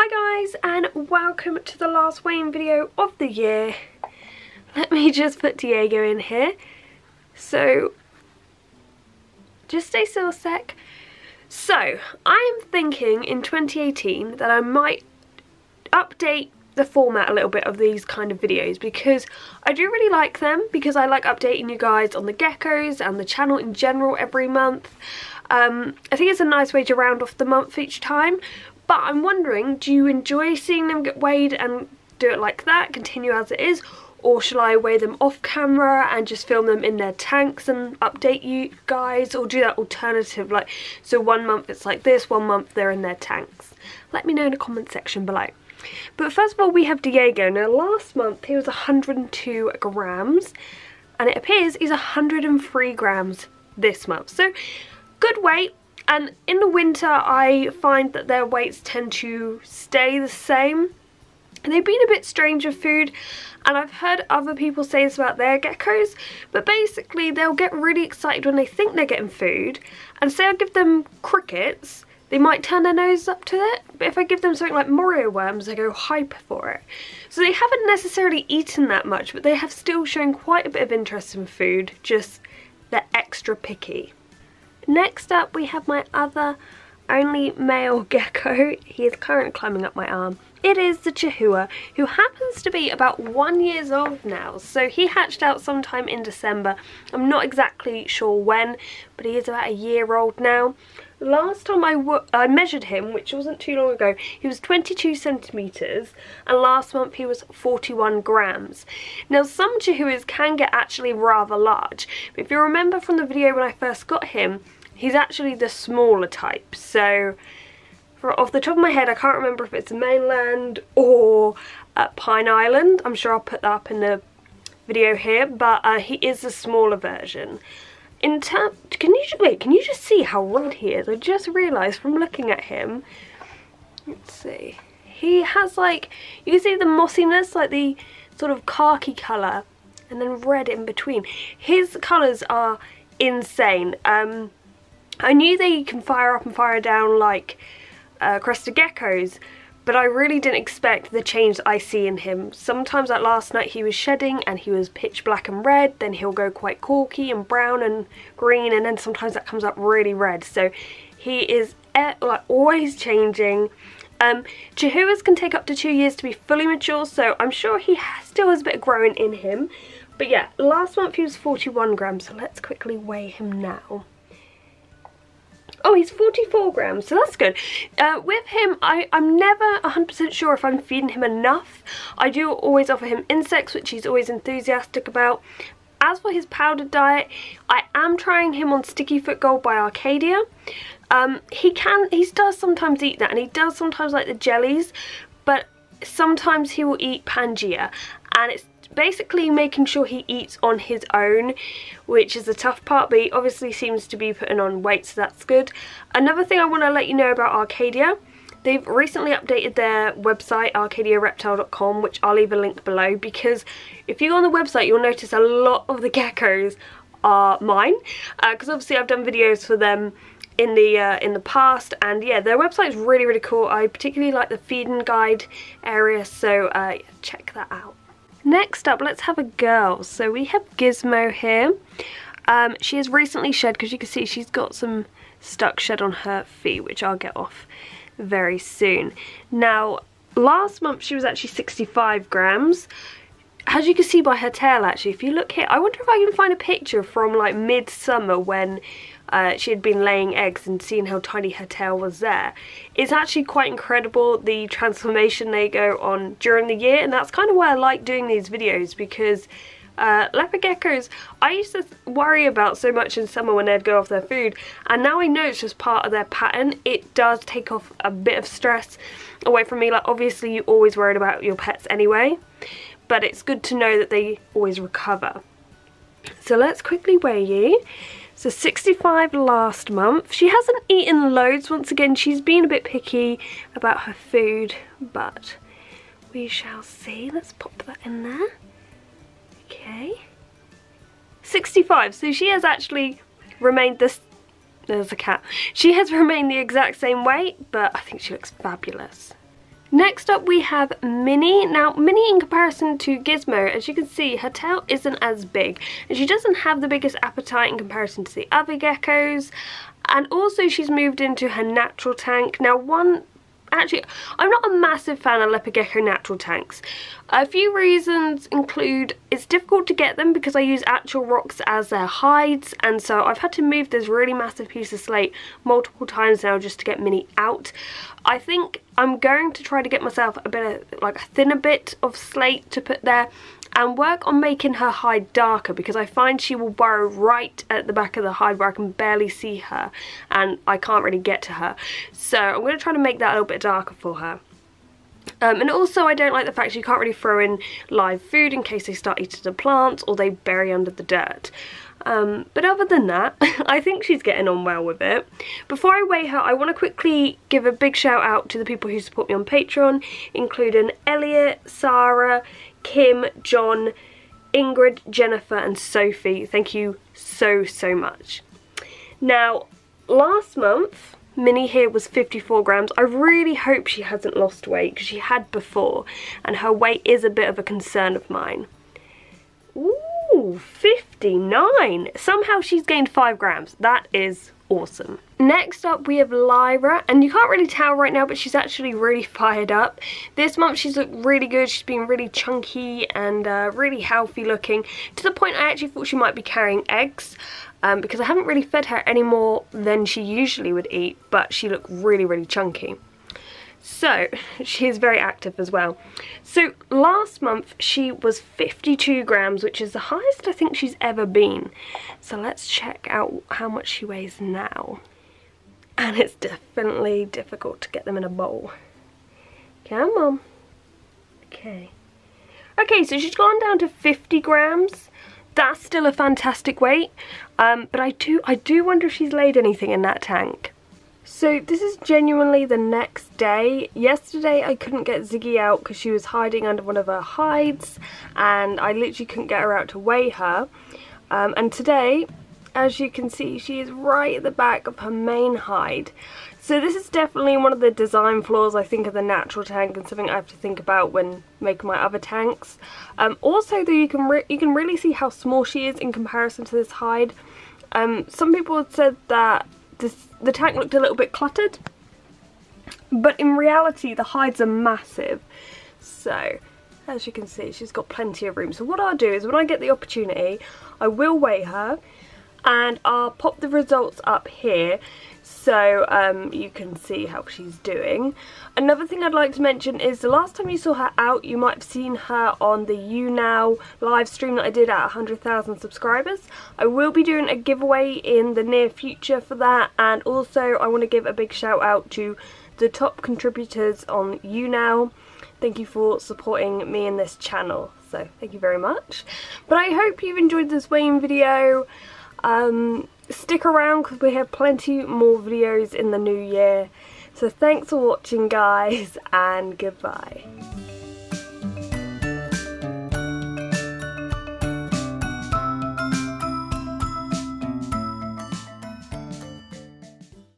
Hi guys, and welcome to the last weighing video of the year. Let me just put Diego in here. So, just stay still a sec. So, I am thinking in 2018 that I might update the format a little bit of these kind of videos because I do really like them, because I like updating you guys on the geckos and the channel in general every month. I think it's a nice way to round off the month each time. But I'm wondering, do you enjoy seeing them get weighed and do it like that, continue as it is? Or shall I weigh them off camera and just film them in their tanks and update you guys? Or do that alternative, like, so 1 month it's like this, 1 month they're in their tanks? Let me know in the comment section below. But first of all, we have Diego. Now last month he was 102 grams and it appears he's 103 grams this month. So good weight. And in the winter I find that their weights tend to stay the same. And they've been a bit strange with food, and I've heard other people say this about their geckos, but basically they'll get really excited when they think they're getting food, and say I give them crickets, they might turn their nose up to it, but if I give them something like Morio worms, they go hyper for it. So they haven't necessarily eaten that much, but they have still shown quite a bit of interest in food, just they're extra picky. Next up we have my other only male gecko. He is currently climbing up my arm. It is the Chihuahua, who happens to be about 1 year old now. So he hatched out sometime in December. I'm not exactly sure when, but he is about a year old now. Last time I measured him, which wasn't too long ago, he was 22 centimetres, and last month he was 41 grams. Now some Chihuahuas can get actually rather large, but if you remember from the video when I first got him, he's actually the smaller type. So off the top of my head, I can't remember if it's mainland or Pine Island. I'm sure I'll put that up in the video here, but he is the smaller version. In terms, can you just see how red he is? I just realised from looking at him. Let's see. He has, like, you can see the mossiness, like the sort of khaki colour, and then red in between. His colours are insane. I knew they can fire up and fire down like crested geckos, but I really didn't expect the change that I see in him. Sometimes, like last night, he was shedding and he was pitch black and red, then he'll go quite corky and brown and green, and then sometimes that comes up really red. So he is like always changing. Chihuahuas can take up to 2 years to be fully mature, so I'm sure he still has a bit of growing in him. But yeah, last month he was 41 grams, so let's quickly weigh him now. Oh, he's 44 grams, so that's good. With him, I'm never 100% sure if I'm feeding him enough. I do always offer him insects, which he's always enthusiastic about. As for his powdered diet, I am trying him on Sticky Foot Gold by Arcadia. He does sometimes eat that, and he does sometimes like the jellies, but sometimes he will eat Pangea, and it's basically making sure he eats on his own, which is the tough part, but he obviously seems to be putting on weight, so that's good. Another thing I want to let you know about Arcadia, they've recently updated their website, arcadiareptile.com, which I'll leave a link below, because if you go on the website you'll notice a lot of the geckos are mine, because obviously I've done videos for them in the past, and yeah, their website is really cool. I particularly like the feeding guide area, so yeah, check that out. Next up, let's have a girl. So we have Gizmo here. She has recently shed, because you can see she's got some stuck shed on her feet, which I'll get off very soon. Now, last month she was actually 65 grams. As you can see by her tail, actually, if you look here, I wonder if I can find a picture from like midsummer when she had been laying eggs and seeing how tiny her tail was there. It's actually quite incredible the transformation they go on during the year, and that's kind of why I like doing these videos, because leopard geckos I used to worry about so much in summer when they'd go off their food, and now I know it's just part of their pattern. It does take off a bit of stress away from me. Like, obviously you're always worried about your pets anyway, but it's good to know that they always recover. So let's quickly weigh you. So 65 last month. She hasn't eaten loads. Once again, she's been a bit picky about her food, but we shall see. Let's pop that in there. Okay. 65. So she has actually remained this... There's a cat. She has remained the exact same weight, but I think she looks fabulous. Next up we have Minnie. Now Minnie, in comparison to Gizmo, as you can see, her tail isn't as big and she doesn't have the biggest appetite in comparison to the other geckos, and also she's moved into her natural tank. Now actually, I'm not a massive fan of leopard gecko natural tanks. A few reasons include it's difficult to get them because I use actual rocks as their hides, and so I've had to move this really massive piece of slate multiple times now just to get Minnie out. I think I'm going to try to get myself a bit of, like, a thinner bit of slate to put there and work on making her hide darker, because I find she will burrow right at the back of the hide where I can barely see her and I can't really get to her. So I'm going to try to make that a little bit darker for her. And also I don't like the fact you can't really throw in live food in case they start eating the plants or they bury under the dirt. But other than that, I think she's getting on well with it. Before I weigh her, I want to quickly give a big shout out to the people who support me on Patreon, including Elliot, Sarah, Kim, John, Ingrid, Jennifer and Sophie. Thank you so much. Now, last month Minnie here was 54 grams. I really hope she hasn't lost weight because she had before and her weight is a bit of a concern of mine. Ooh, 59. Somehow she's gained 5 grams. That is awesome. Next up we have Lyra, and you can't really tell right now but she's actually really fired up. This month she's looked really good. She's been really chunky and really healthy looking, to the point I actually thought she might be carrying eggs because I haven't really fed her any more than she usually would eat, but she looked really chunky. So she's very active as well. So last month she was 52 grams, which is the highest I think she's ever been. So let's check out how much she weighs now. And it's definitely difficult to get them in a bowl. Come on. Okay. Okay, so she's gone down to 50 grams. That's still a fantastic weight. But I do wonder if she's laid anything in that tank. So this is genuinely the next day. Yesterday I couldn't get Ziggy out because she was hiding under one of her hides and I literally couldn't get her out to weigh her. And today, as you can see, she is right at the back of her main hide. So this is definitely one of the design flaws, I think, of the natural tank and something I have to think about when making my other tanks. Also though, you can really see how small she is in comparison to this hide. Some people had said that the tank looked a little bit cluttered, but in reality the hides are massive. So as you can see, she's got plenty of room. So what I'll do is when I get the opportunity, I will weigh her and I'll pop the results up here so you can see how she's doing. Another thing I'd like to mention is the last time you saw her out, you might have seen her on the YouNow live stream that I did at 100,000 subscribers. I will be doing a giveaway in the near future for that, and also I want to give a big shout out to the top contributors on YouNow. Thank you for supporting me in this channel, so thank you very much. But I hope you've enjoyed this weighing video. Stick around because we have plenty more videos in the new year. So thanks for watching guys, and goodbye.